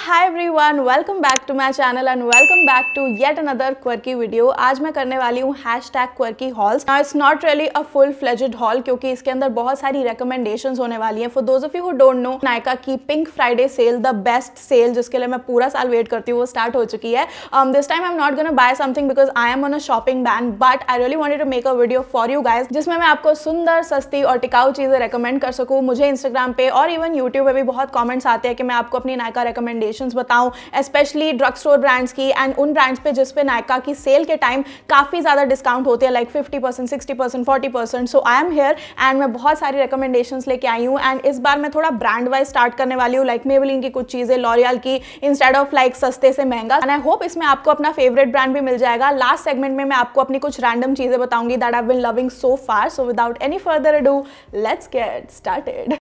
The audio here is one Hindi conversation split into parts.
Hi everyone, welcome back to my channel and welcome back to yet another quirky video. आज मैं करने वाली हूँ #quirky hauls. Now it's not really a full fledged haul क्योंकि इसके अंदर बहुत सारी रिकमेंडेशंस होने वाली हैं। For those of you who don't know, Nykaa की pink Friday sale, the best sale जिसके लिए मैं पूरा साल वेट करती हूँ, वो स्टार्ट हो चुकी है। This time I am not gonna buy something because I am on a shopping ban, but I really wanted to make a video for you guys जिसमें मैं आपको सुंदर, सस्ती और टिकाऊ चीजें रेकमेंड कर सकूँ। मुझे इंस्टाग्राम पे और इवन यूट्यूब पे भी बहुत कॉमेंट्स आते हैं कि मैं आपको अपनी नायका रिकमेंडेशंस बताऊं, स्पेशली ड्रग स्टोर ब्रांड्स की एंड उन ब्रांड्स पे जिस पे नायका की सेल के टाइम काफी ज्यादा डिस्काउंट होते हैं, like 50%, 60%, 40%। So I am here and मैं बहुत सारी रिकमेंडेशंस लेके आई हूँ एंड इस बार मैं थोड़ा ब्रांड वाइज स्टार्ट करने वाली हूँ, लाइक मेबेलिन की कुछ चीजें, लॉरियल की, इंस्टेड ऑफ लाइक सस्ते से महंगा। एंड आई होप इसमें आपको अपना फेवरेट ब्रांड भी मिल जाएगा। लास्ट सेगमेंट में मैं आपको अपनी कुछ रैंडम चीजें बताऊंगी that I have been loving so far. So without any further ado, let's get started.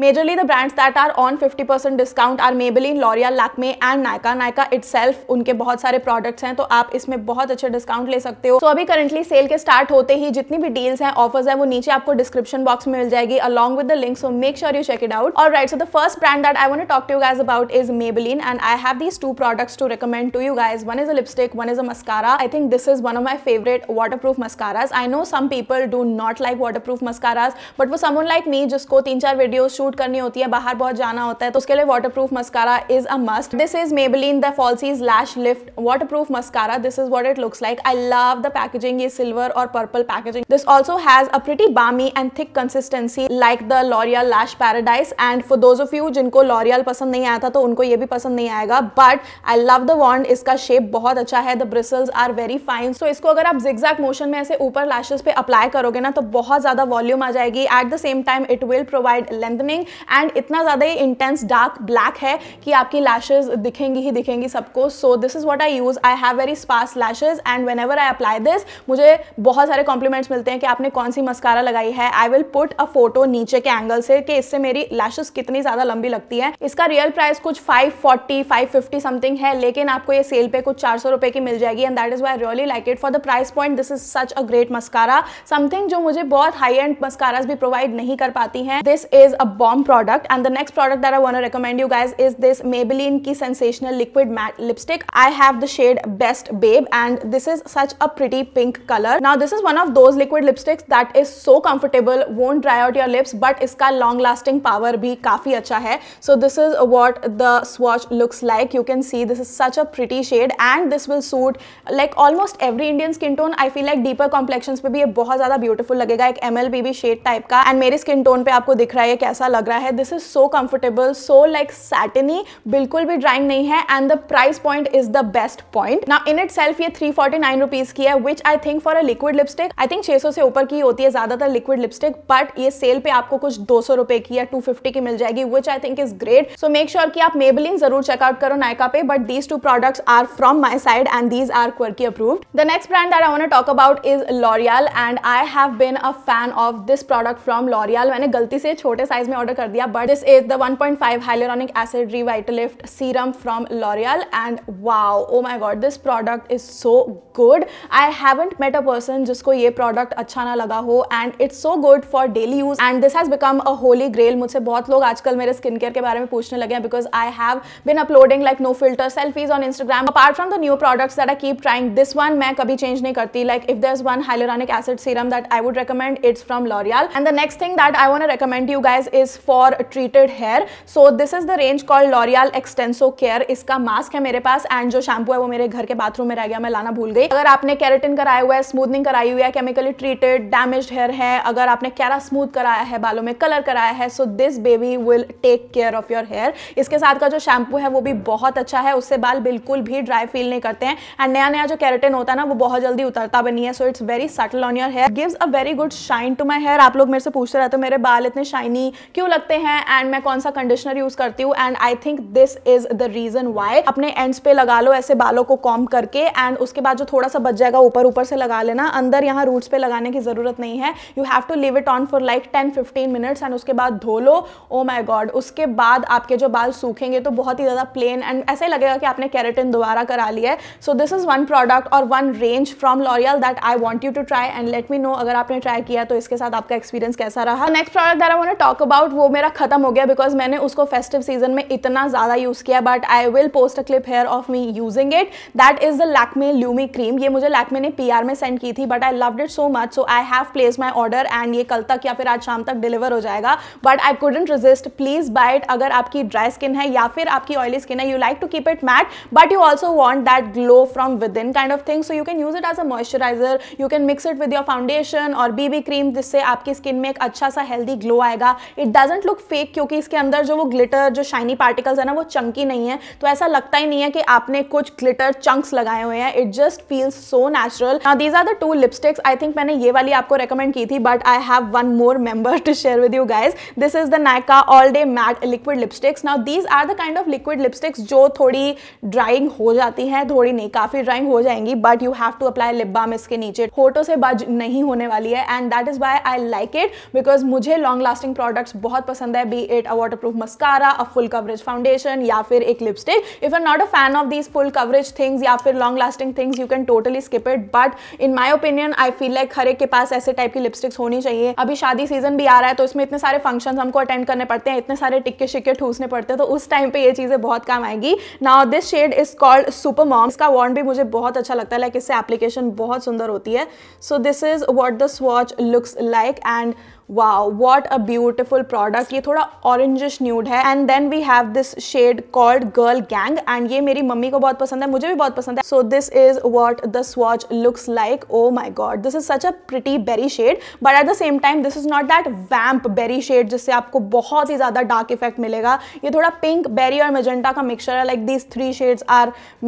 Majorly the brands that are on 50% discount are Maybelline, L'Oreal, Lakme and Nykaa. Nykaa itself उनके बहुत सारे products हैं तो आप इसमें बहुत अच्छे डिस्काउंट ले सकते हो। तो अभी करंटली सेल के स्टार्ट होते ही जितनी भी डील्स हैं, ऑफर्स हैं, वो नीचे आपको डिस्क्रिप्शन बॉक्स में मिल जाएगी along with the link, so make sure you check it out. Alright, so the first brand that I want to talk to you guys about is Maybelline and I have these two products to recommend to you guys. One is a lipstick, one is a mascara. I think this is one of my favorite waterproof mascaras. I know some people do not like waterproof mascaras, but for someone like me जिसको 3-4 वीडियोस शूट करनी होती है, बाहर बहुत जाना होता है, तो उसके लिए waterproof mascara is a must. This is Maybelline the Falsies Lash Lift waterproof mascara. This is what it looks like. I love the packaging, ये सिल्वर और purple packaging. This also has a pretty balmy and thick consistency like the L'Oreal Lash Paradise and for those of you जिनको L'Oreal पसंद नहीं आया था तो उनको ये भी पसंद नहीं आएगा, but I love the wand. इसका शेप बहुत अच्छा है, the bristles are very fine. So इसको अगर आप जिगजैग मोशन में ऐसे ऊपर लैशेस पे अप्लाई करोगे ना तो बहुत ज्यादा वॉल्यूम आ जाएगी। Eight the same time it will provide lengthening and इतना ज्यादा ही इंटेंस डार्क ब्लैक है कि आपकी लैशेस दिखेंगी ही दिखेंगी सबको। So this is what I use. I have very sparse lashes and whenever I apply this मुझे बहुत सारे कॉम्प्लीमेंट्स मिलते हैं कि आपने कौन सी मस्कारा लगाई है। I will put a photo नीचे के एंगल से कि इससे मेरी लैशेस कितनी ज्यादा लंबी लगती है। इसका रियल प्राइस कुछ 540, 550 समथिंग है, लेकिन आपको ये सेल पे कुछ 400 रुपए की मिल जाएगी and that is why I really like it. For the price point this is such a great mascara, something जो मुझे बहुत हाई एंड मस्कारास भी प्रोवाइड नहीं कर पाती हैं। This is a bomb product and the next product that I want to recommend you guys is this Maybelline की sensational liquid matte lipstick. I have the shade Best Babe and this is such a pretty pink color. Now this is one of those liquid lipsticks that is so comfortable, won't dry out your lips, but इसका long lasting power भी काफी अच्छा है। So this is what the swatch looks like. You can see this is such a pretty shade and this will suit like almost every Indian skin tone. I feel like deeper complexions पे भी ये बहुत ज्यादा beautiful लगेगा, एक MLBB shade टाइप का। and मेरी skin tone पे आपको दिख रहा है ये कैसा लग रहा है। This is so comfortable, so like satiny, बिल्कुल भी ड्राइंग नहीं है and the price point is the best point. Now in itself ये 349 रुपीज की है, which I think for a liquid lipstick I think 600 से ऊपर की होती है ज्यादातर लिक्विड लिपस्टिक, बट ये सेल पे आपको कुछ 200 रुपए की या 250 की मिल जाएगी, which I think is great. So make sure कि आप Maybelline जरूर चेकआउट करो नायका पे, but these two products are from my side and these are Quirky approved. The next brand that I want to talk about is L'Oreal and I have been a fan of this product from L'Oreal. मैंने गलती से छोटे साइज में ऑर्डर कर दिया, but this is the 1.5 hyaluronic acid revitalift serum from L'Oreal and wow, oh my god, this product is so good. I haven't met a person जिसको ये product अच्छा ना लगा हो and it's so good for daily use and this has become a holy grail. मुझसे बहुत लोग आजकल मेरे स्किन केयर के बारे में पूछने लगे हैं because I have been uploading like no filter selfies on Instagram. Apart from the new products that I keep trying, this one मैं कभी change नहीं करती. Like if there's one hyaluronic acid serum that I would recommend, it's from L'Oreal. And the next thing that I want to recommend to you guys is for treated hair. So this is the range called L'Oreal Extenso Care. इसका मास्क है मेरे पास एंड जो शैम्पू है वो मेरे घर के बाथरूम में रह गया, मैं लाना भूल गई। अगर आपने केराटिन कराया हुआ है, स्मूथनिंग कराई हुई है, केमिकली ट्रीटेड डैमेज्ड हेयर है, अगर आपने कैरा स्मूथ कराया है, बालों में कलर कराया है, so this baby will take care of your hair. इसके साथ का जो शैम्पू है वो भी बहुत अच्छा है, उससे बाल बिल्कुल भी ड्राई फील नहीं करते हैं एंड नया नया जो केराटिन होता है ना वो बहुत जल्दी उतरता भी नहीं है। So it's very subtle on your hair, gives a very good shine to my hair. आप लोग मेरे से पूछते रहते हो मेरे बाल इतने शाइनी क्यों क्यों लगते हैं एंड मैं कौन सा कंडीशनर यूज करती हूँ, and I think this is the reason why. अपने एंड्स पे लगा लो ऐसे बालों को कॉम्ब करके, एंड उसके बाद जो थोड़ा सा बच जाएगा ऊपर ऊपर से लगा लेना, अंदर यहाँ रूट्स पे लगाने की जरूरत नहीं है। You have to leave it on for like 10-15 minutes and उसके बाद धो लो। ओ माय गॉड, उसके बाद आपके जो बाल सूखेंगे तो बहुत ही ज्यादा प्लेन एंड ऐसे लगेगा कि आपने केराटिन दोबारा करा लिया है। So this is one product और one range from L'Oreal that I want you to try, and let me know अगर आपने ट्राई किया तो इसके साथ आपका एक्सपीरियंस कैसा रहा। Next product that I want to talk about, वो मेरा खत्म हो गया बिकॉज मैंने उसको फेस्टिव सीजन में इतना ज्यादा यूज किया, but I will post a clip here of me using it. That is the Lakme Lumi cream. ये मुझे लैक्मे ने PR में सेंड की थी, but I loved it so much, so I have placed my order and ये कल तक या फिर आज शाम तक डिलीवर हो जाएगा। But I couldn't resist, please buy it. अगर आपकी ड्राई स्किन है या फिर आपकी ऑयली स्किन है, you like to keep it matte but you also want that glow from within kind of thing, so you can use it as a moisturiser, you can mix it with your foundation और BB क्रीम, जिससे आपकी स्किन में एक अच्छा सा हेल्दी ग्लो आएगा। इट डजंट लुक फेक क्योंकि इसके अंदर जो वो ग्लिटर जो शाइनी पार्टिकल्स है ना वो चंकी नहीं है, तो ऐसा लगता ही नहीं है कि आपने कुछ ग्लिटर चंक्स लगाए हुए हैं। It just feels so natural. Now these are the 2 lipsticks. I think मैंने ये वाली आपको रेकमेंड की थी, but I have one more member to share with you guys. This is the Nykaa all day matte liquid lipsticks. Now these are the kind of liquid lipsticks जो थोड़ी ड्राइंग हो जाती हैं, थोड़ी नहीं काफी ड्राइंग हो जाएंगी, but you have to apply lip balm इसके नीचे, होठों से बज नहीं होने वाली है, and that is why I like it because मुझे लॉन्ग लास्टिंग प्रोडक्ट्स बहुत पसंद है, be it a waterproof mascara, a full coverage foundation या फिर एक lipstick. If you are not a fan of these full coverage things या फिर long lasting things, you can totally skip it, but in my opinion I feel like हर एक के पास ऐसे टाइप की लिपस्टिक्स होनी चाहिए। अभी शादी सीजन भी आ रहा है तो इसमें इतने सारे फंक्शंस हमको अटेंड करने पड़ते हैं, इतने सारे टिक्के शिक्के ठूसने पड़ते हैं, तो उस टाइम पे ये चीजें बहुत काम आएगी। Now this shade is called super mom. इसका वॉन्ड भी मुझे बहुत अच्छा लगता है, लाइक इससे एप्लीकेशन बहुत सुंदर होती है। So this is what the swatch looks like, and wow, what a beautiful product। ये थोड़ा orangish nude है, and then we have this shade called Girl Gang, and ये मेरी मम्मी को बहुत पसंद है, मुझे भी बहुत पसंद है। So this is what the swatch looks like। Oh my god, this is such a pretty berry shade, but at the same time this is not that vamp berry shade जिससे आपको बहुत ही ज़्यादा dark effect मिलेगा। ये थोड़ा pink, berry और magenta का mixture है, like these 3 shades are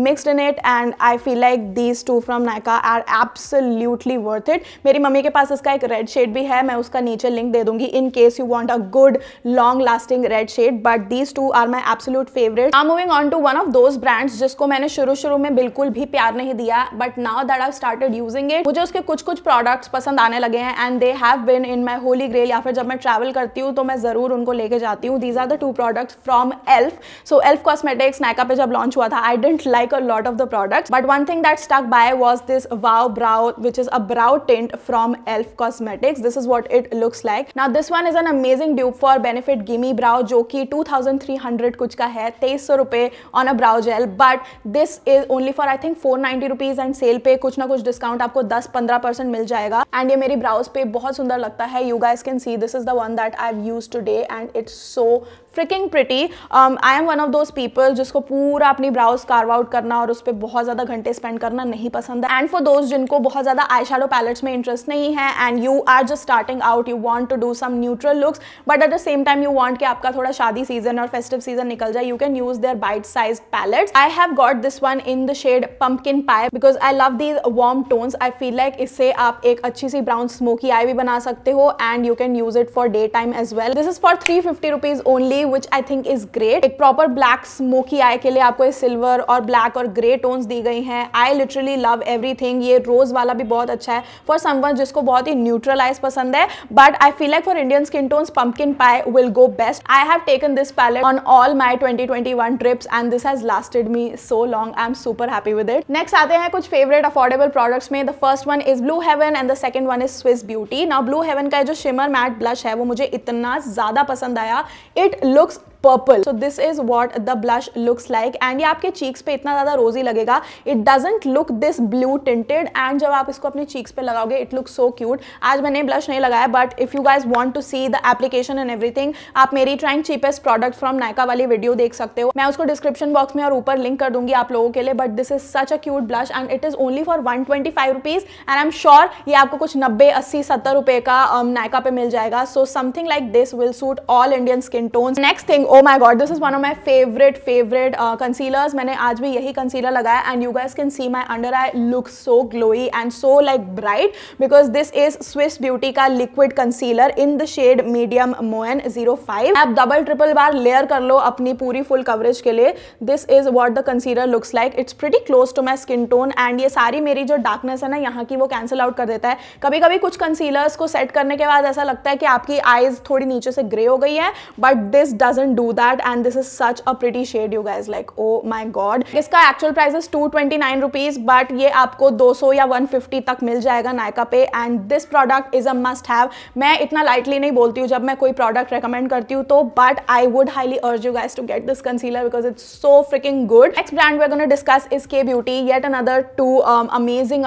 mixed in it, and I feel like these 2 from Nykaa are absolutely worth it। मेरी मम्मी के पास इसका एक red shade भी है, मैं उसका नीचे लिंक दे दूंगी in case you want a good long lasting red shade, but these 2 are my absolute favourite. Now moving on to one of those brands जिसको मैंने शुरू में बिल्कुल भी प्यार नहीं दिया, but now that I started using it, मुझे उसके कुछ प्रोडक्ट्स पसंद आने लगे हैं, and they have been in my holy grail, या फिर जब मैं ट्रैवल करती हूँ तो मैं जरूर उनको लेके जाती हूँ। These are the 2 products from elf. So elf cosmetics Nykaa पे जब लॉन्च हुआ था, I didn't like a lot of the products, but one thing that stuck by was this wow brow which is a brow tint from elf cosmetics. This is what it looks like. Now this one is an amazing dupe for Benefit Gimme Brow, जो कि 2300 कुछ का है, 2300 रुपए on a brow gel, but this is only for I think 490 rupees, and sale पे कुछ ना कुछ डिस्काउंट आपको 10-15% मिल जाएगा, एंड ये मेरी ब्राउज पे बहुत सुंदर लगता है। You guys can see this is the one that I have used today, and it's so fricking pretty. I am one of those people जिसको पूरा अपनी ब्राउज कार्व आउट करना और उस पर बहुत ज़्यादा घंटे स्पेंड करना नहीं पसंद है, एंड फॉर दोज जिनको बहुत ज़्यादा आई शैडो पैलेट्स में इंटरेस्ट नहीं है, and you are just starting out, you want to do some neutral looks, but at the same time you want कि आपका थोड़ा शादी सीजन और फेस्टिव सीजन निकल जाए, you can use their bite size palettes. I have got this one in the shade pumpkin pie because I love these warm tones. I feel like इससे आप एक अच्छी सी ब्राउन स्मोकी आई भी बना सकते हो, and you can use it for day time as well. This is for 350 rupees only, which I think is great. एक प्रॉपर ब्लैक स्मोकी आई के लिए आपको सिल्वर और ब्लैक और ग्रे टोन्स दी गई हैं। I literally love everything. ये रोज वाला भी बहुत अच्छा है फॉर समवन जिसको बहुत ही न्यूट्रल आइज पसंद है, but I feel like for Indian skin tones pumpkin pie will go best. I have taken this palette on all my 2021 trips and this has lasted me so long. I'm super happy with it. Next आते हैं कुछ favorite affordable products में. The first one is Blue Heaven and the second one is Swiss Beauty. Now Blue Heaven का जो shimmer matte blush है वो मुझे इतना ज़्यादा पसंद आया. It looks purple. So this is what the blush looks like, and ये आपके चीक्स पे इतना ज़्यादा रोजी लगेगा. It doesn't look this blue tinted, and जब आप इसको अपने चीक्स पे लगाओगे इट लुक सो क्यूट. आज मैंने ब्लश नहीं लगाया, but if you guys want to see the application and everything, आप मेरी trying cheapest product from Nykaa वाली वीडियो देख सकते हो. मैं उसको डिस्क्रिप्शन बॉक्स में और ऊपर लिंक कर दूंगी आप लोगों के लिए. But this is such a cute blush and it is only for 125 rupees, and I am sure ये आपको कुछ 90, 80, 70 रुपए का नायका पे मिल जाएगा. So something like this will suit all Indian skin tones. Next thing, oh my god, this is one of my favourite concealers. मैंने आज भी यही कंसीलर लगाया and you guys can see my under eye look so glowy and so like bright because this is Swiss Beauty का liquid concealer in the shade medium मोएन 05। आप डबल ट्रिपल बार लेयर कर लो अपनी पूरी फुल कवरेज के लिए। This is what the concealer looks like. It's pretty close to my skin tone and ये सारी मेरी जो डार्कनेस है ना यहाँ की वो कैंसिल आउट कर देता है। कभी कभी कुछ कंसीलर्स को सेट करने के बाद ऐसा लगता है कि आपकी आईज थोड़ी नीचे से ग्रे हो गई है, but this doesn't do that and this is such a pretty shade you guys, like oh my god. इसका actual price is 229 rupees, but ये आपको 200 या 150 तक मिल जाएगा नायका पे and this product is a must have. मैं इतना लाइटली नहीं बोलती हूँ जब मैं कोई प्रोडक्ट रेकमेंड करती हूँ तो, but I would highly urge you guys to get this concealer because it's so freaking good. Next brand we are gonna discuss is K beauty, yet another two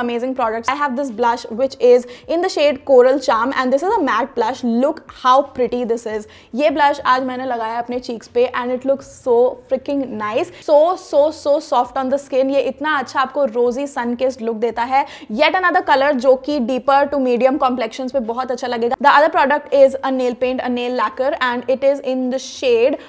amazing products. I have this blush which is in the shade Coral Charm and this is a matte blush. Look how pretty this is. ये blush आज मैंने लगाया अपने cheeks पे and it looks so freaking nice. So soft on the skin. ये इतना अच्छा आपको rosy sun kissed look देता है. Yet another color जो कि deeper to medium complexions पे बहुत अच्छा लगेगा. The other product is a nail paint, a nail lacquer and it is in the shade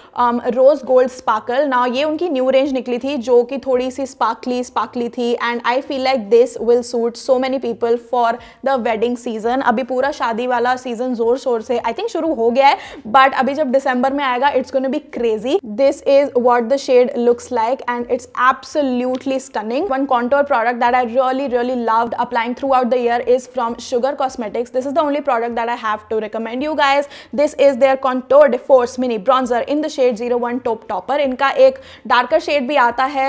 Rose Gold Sparkle. Now ये उनकी new range निकली थी जो कि थोड़ी सी sparkly थी and I feel like this will suit so many people for the wedding season. अभी पूरा शादी वाला सीजन जोर शोर से आई थिंक शुरू हो गया है, बट अभी जब दिसंबर में आएगा it's gonna be crazy. This is what the shade looks like and it's absolutely stunning. One contour product that I really loved applying throughout the year is from Sugar Cosmetics. This is the only product that I have to recommend you guys. This is their Contour de Force Mini Bronzer in the shade 01 Top Topper. इनका एक डार्कर शेड भी आता है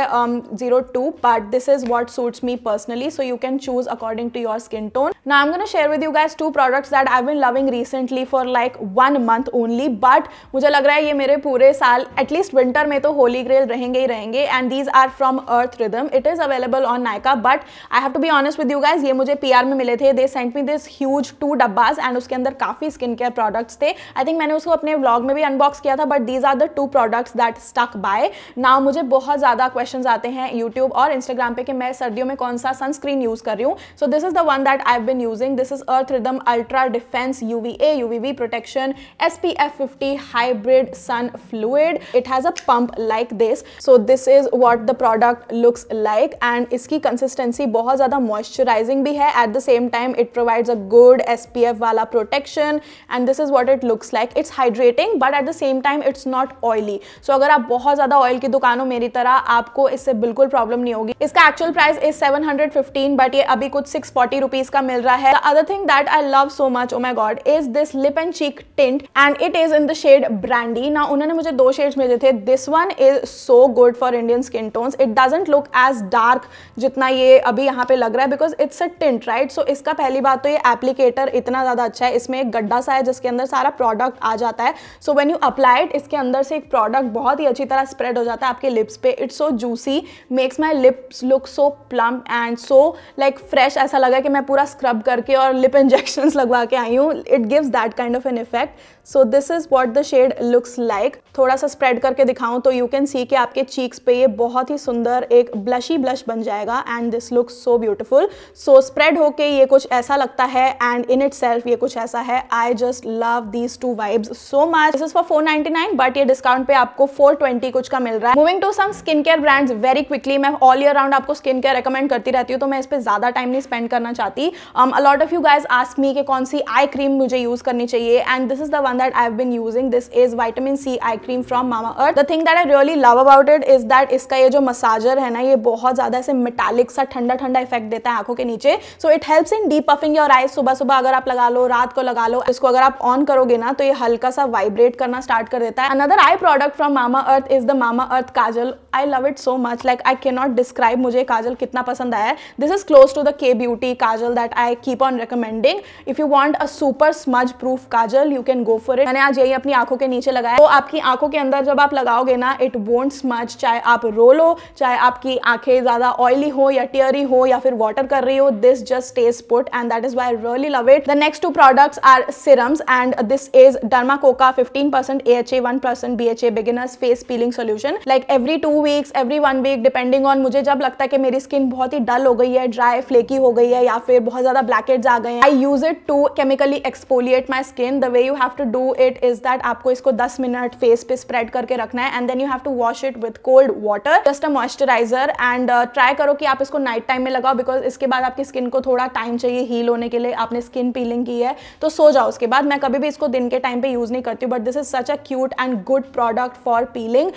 02, but this is what suits me personally, so you can choose according to your skin tone. Now I'm going to share with you guys two products that I've been loving recently for like 1 month only, but मुझे लग रहा है ये मेरे पूरे साल at least winter में तो holy grail रहेंगे ही रहेंगे. And these are from Earth Rhythm. It is available on Nykaa, but I have to be honest with you guys, ये मुझे PR में मिले थे. They sent me this huge 2 dabbas and उसके अंदर काफी स्किन केयर प्रोडक्ट्स थे. I think मैंने उसको अपने व्लॉग में भी अनबॉक्स किया था, but these are the 2 products that stuck by. Now मुझे बहुत ज्यादा क्वेश्चंस आते हैं YouTube और Instagram पे कि मैं सर्दियों में कौन सा सनस्क्रीन यूज कर रही हूँ. So this is the one that I've been using. This is Earth Rhythm Ultra Defense UVA UVB Protection SPF 50 Hybrid Sun Fluid. It has a pump like this. So this is what the product looks like and इसकी consistency बहुत ज़्यादा moisturizing भी है. At the same time it provides a good SPF वाला protection and this is what it looks like. It's hydrating but at the same time it's not oily. So अगर आप बहुत ज़्यादा ऑयल की दुकान हो मेरी तरह, आपको इससे बिल्कुल प्रॉब्लम नहीं होगी. इसका एक्चुअल प्राइस इज 715 बट ये अभी कुछ 640 रुपीज का मिल रहा है. The other thing that I love so much, oh my god, is this lip and cheek tint and it is in the shade Brandy. Now उन्होंने मुझे 2 शेड्स भेजे थे. This one is so good for Indian skin tones. It doesn't look as dark जितना ये अभी यहाँ पे लग रहा है because it's a tint, right? So इसका पहली बात तो ये एप्लीकेटर इतना ज़्यादा अच्छा है. इसमें एक गड्ढा सा है जिसके अंदर सारा प्रोडक्ट आ जाता है. So when you apply it, इसके अंदर से एक प्रोडक्ट बहुत ही अच्छी तरह स्प्रेड हो जाता है आपके लिप्स पे. It's so juicy, makes my lips look so plump and so like fresh. ऐसा लगा कि मैं पूरा स्क्रब करके और लिप इंजेक्शंस लगवा के आई हूँ. It gives that kind of an effect. So this is what the shade looks like. थोड़ा सा स्प्रेड करके दिखाऊं तो यू कैन सी कि आपके चीक्स पे ये बहुत ही सुंदर एक ब्लशी ब्लश बन जाएगा and this looks so beautiful. So spread होके ये कुछ ऐसा लगता है एंड इन इटसेल्फ ये कुछ ऐसा है. I just love these 2 vibes so much. This is for 499 but ये डिस्काउंट पे आपको 420 कुछ का मिल रहा है. Moving to some skin care brands very quickly. मैं ऑल ईयर राउंड आपको स्किन केयर रेकमेंड करती रहती हूँ तो मैं इस पे ज्यादा टाइम नहीं स्पेंड करना चाहती. A lot of you guys ask me कि कौन सी आई क्रीम मुझे यूज करनी चाहिए and this is the one that I have been using. This is vitamin C eye cream from Mamaearth. The thing that I really love about it is that इसका ये जो मसाजर है ना ये बहुत ज्यादा ऐसे मेटालिक सा ठंडा ठंडा इफेक्ट देता है आंखों के नीचे. So it helps in deep puffing your eyes. सुबह सुबह अगर आप लगा लो, रात को लगा लो, इसको अगर आप ऑन करोगे ना तो ये हल्का सा वाइब्रेट करना स्टार्ट कर देता है. Another eye product from Mamaearth is the Mamaearth kajal. I love it so much, like I cannot नॉट डिस्क्राइब मुझे काजल कितना पसंद आया है. This is close to the K beauty kajal that I keep on recommending. If you want a super smudge proof kajal you can go for it. मैंने आज यही अपनी आंखों के नीचे लगाया. तो आपकी आंखों के अंदर जब आप लगाओगे ना इट वोंट स्मज. चाहे आप रोल हो, चाहे आपकी आंखें ज्यादा ऑयली हो या टियरी हो या फिर वाटर कर रही हो, this just stays put and that is why I really love it. The next 2 products are serums and this is Dermacoca 15% AHA 1% BHA beginners face peeling solution. Like every 2 weeks, every 1 week depending on मुझे जब लगता है कि मेरी स्किन बहुत ही डल हो गई है, ड्राई फ्लेकी हो गई है या फिर बहुत ज्यादा ब्लैकहेड्स आ गए हैं, I use it to chemically exfoliate my skin. The way you have to do it is that आपको इसको 10 मिनट फेस पे स्प्रेड करके रखना है, and then you have to wash it with cold water, just a moisturiser, and try करो कि आप इसको नाइट टाइम में लगाओ, बिकॉज इसके बाद आपकी स्किन को थोड़ा टाइम चाहिए हील होने के लिए। आपने स्किन पीलिंग की है तो सो जाओ उसके बाद। मैं कभी भी इसको दिन के टाइम पे यूज नहीं करती हूँ, but this is such a cute and good product for piling.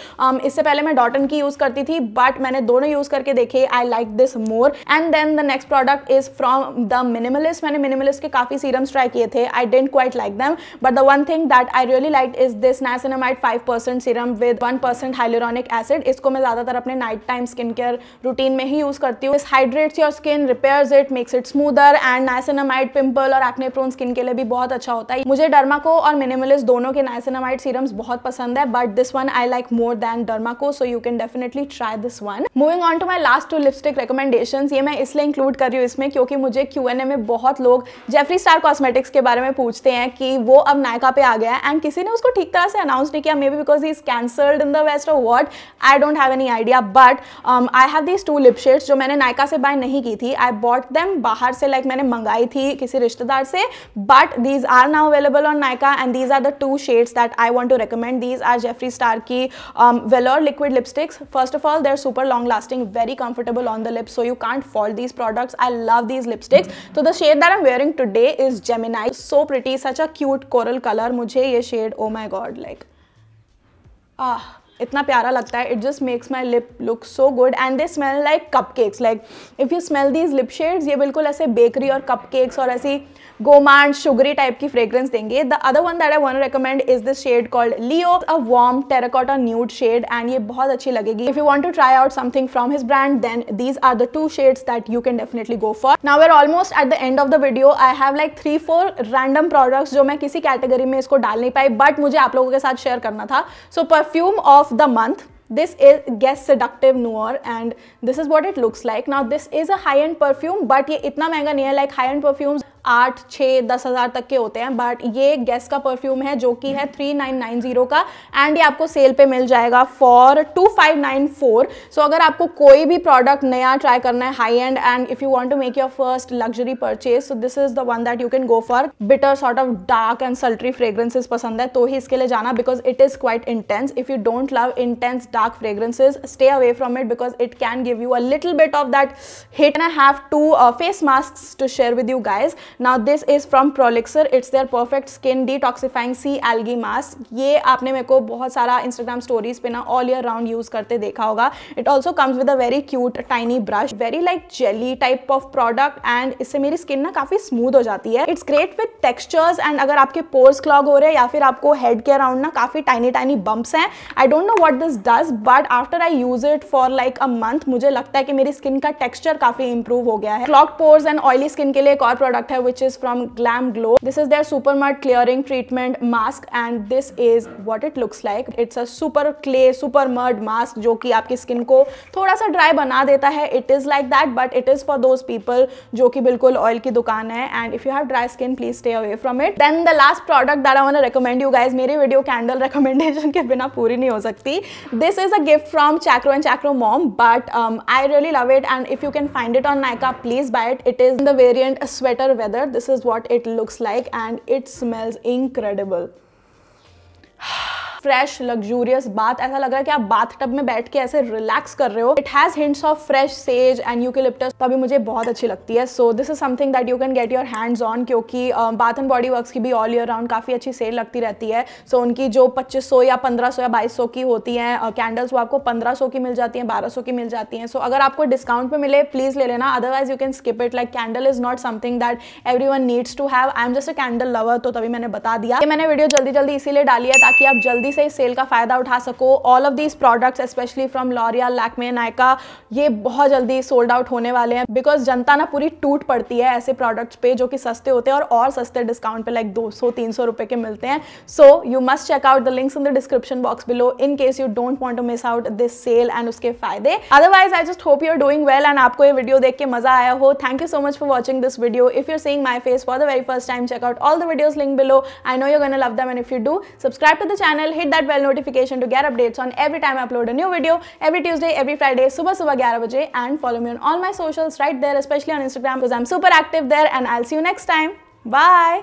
इससे पहले मैं डॉटन की यूज करती थी, बट मैंने दोनों यूज करके देखे, I like this more. And then the next product is from the Minimalist. मैंने मिनिमलिस्ट के काफी सीरम्स ट्राई किए थे, I didn't quite like them, but the one thing that I really like is this niacinamide 5% serum with 1% hyaluronic acid. इसको मैं ज्यादातर अपने night time skin care routine में ही यूज करती हूँ। Hydrates your skin, repairs it, makes it smoother, and niacinamide pimple और एक्ने प्रोन स्किन के लिए भी बहुत अच्छा होता है। मुझे डर्माको और मिनिमलिस्ट दोनों के नाइसिनामाइड सीरम्स बहुत पसंद है, but this one I like more than Dermaco, so you can definitely try this one. Moving on to my last 2 lipstick recommendations. ये मैं इसलिए इंक्लूड कर रही हूँ इसमें क्योंकि मुझे Q&A में बहुत लोग जेफरी स्टार कॉस्मेटिक्स के बारे में पूछते हैं कि वो अब नायका पे आ गया है, एंड किसी ने उसको ठीक तरह से अनाउंस नहीं किया, maybe because he is cancelled in the west और what, I don't have any idea, but I have these 2 lip shades जो मैंने नायका से बाय नहीं की थी। आई बॉट देम बाहर से, लाइक मैंने मंगाई थी किसी रिश्तेदार से, but these are now available on Nykaa, and these are the 2 shades that I want to recommend. These are Jeffree Star की Velour liquid lipsticks. First of all, they're super long lasting, very comfortable on the lips, so you can't fault these products. I love these lipsticks. So the shade that I'm wearing today is Gemini. So pretty, such a cute coral color. मुझे ये shade, oh my god, like इतना प्यारा लगता है. It just makes my lip look so good and they smell like cupcakes. Like if you smell these lip shades, ये बिल्कुल ऐसे बेकरी और cupcakes और ऐसी गोमांड शुगरी टाइप की फ्रेग्रेंस देंगे. The other one that I want to recommend is this shade called Leo, a warm terracotta nude shade, and ये बहुत अच्छी लगेगी. If you want to try out something from his brand then these are the 2 shades that you can definitely go for. Now we are almost at the end of the video. I have like 3-4 random products जो मैं किसी कैटेगरी में इसको डाल नहीं पाई, बट मुझे आप लोगों के साथ शेयर करना था. So perfume of the month, this is Guess Seductive Noir and this is what it looks like. Now this is a high-end perfume but ये इतना महंगा नहीं है. like high-end perfumes 8-6-10 हज़ार तक के होते हैं, बट ये Guess का परफ्यूम है जो कि है 3990 का, एंड ये आपको सेल पे मिल जाएगा फॉर 2594. सो अगर आपको कोई भी प्रोडक्ट नया ट्राई करना है high end, and if you want to make your first luxury purchase, so this is the one that you can go for. Bitter sort of dark and sultry fragrances पसंद है तो ही इसके लिए जाना, because it is quite intense. If you don't love intense dark fragrances, stay away from it because it can give you a little bit of that hit. And I have 2 face masks to share with you guys. Now this is from Prolixer. It's their perfect skin detoxifying sea algae mask. ये आपने मेरे को बहुत सारा Instagram stories पे ना all year round use करते देखा होगा. It also comes with a very cute tiny brush, very like jelly type of product, and इससे मेरी skin ना काफी smooth हो जाती है. It's great with textures, and अगर आपके pores clog हो रहे हैं या फिर आपको head के around ना काफी tiny bumps हैं, I don't know what this does, but after I use it for like a month, मुझे लगता है कि मेरी skin का texture काफी improve हो गया है. Clogged pores and oily skin के लिए एक और product है which is from Glam Glow. This is their super mud clearing treatment mask and this is what it looks like. It's a super clay super mud mask जो कि आपकी skin को थोड़ा सा dry बना देता है. It is like that but it is for those people जो कि बिल्कुल oil की दुकान है, and if you have dry skin please stay away from it. Then the last product that I want to recommend you guys, मेरी वीडियो कैंडल recommendation के बिना पूरी नहीं हो सकती. This is a gift from Chacro and Chacro Mom, but I really love it, and if you can find it on Nykaa, please buy it. It is in the variant Sweater Weather. This is what it looks like and it smells incredible. Fresh luxurious बात, ऐसा लग रहा है कि आप बाथ टब में बैठ के ऐसे रिलैक्स कर रहे हो. It has hints of fresh says and eucalyptus, तो अभी मुझे बहुत अच्छी लगती है. So this is something that you can get your hands on, क्योंकि बाथ एंड बॉडी वर्क्स की भी ऑल ईयर राउंड काफ़ी अच्छी सेल लगती रहती है. सो उनकी जो 2500 या 1500 या 2200 की होती हैं कैंडल्स, वो आपको 1500 की मिल जाती हैं, 1200 की मिल जाती हैं. सो अगर आपको डिस्काउंट पे मिले प्लीज़ ले लेना, otherwise you can skip it. Like candle is not something that everyone needs to have. I am just a candle lover, तो तभी मैंने बता दिया. ये मैंने वीडियो जल्दी जल्दी इसीलिए डाली है ताकि आप जल्दी से इस सेल का फायदा उठा सको. All of these products specially from L'Oréal, Lakme, Nykaa, ये बहुत जल्दी सोल्ड आउट होने वाले हैं, बिकॉज जनता ना पूरी टूट पड़ती है ऐसे प्रोडक्ट्स पे जो कि सस्ते होते हैं और सस्ते डिस्काउंट पे लाइक 200-300 रुपए के मिलते हैं. So you must check out the links in the description box below in case you don't want to miss out this sale and उसके फायदे. Otherwise I just hope you are doing well and आपको ये वीडियो देख के मजा आया हो. Thank you so much for watching this video. If you are seeing my face for the very first time, check out all the videos linked below. I know you're gonna love them, and if you do, subscribe to the channel, hit that bell notification to get updates on every time I upload a new video, every Tuesday, every Friday, सुबह 11 बजे, and follow me on all my socials right there, especially on Instagram because I'm super active there, and I'll see you next time. Bye.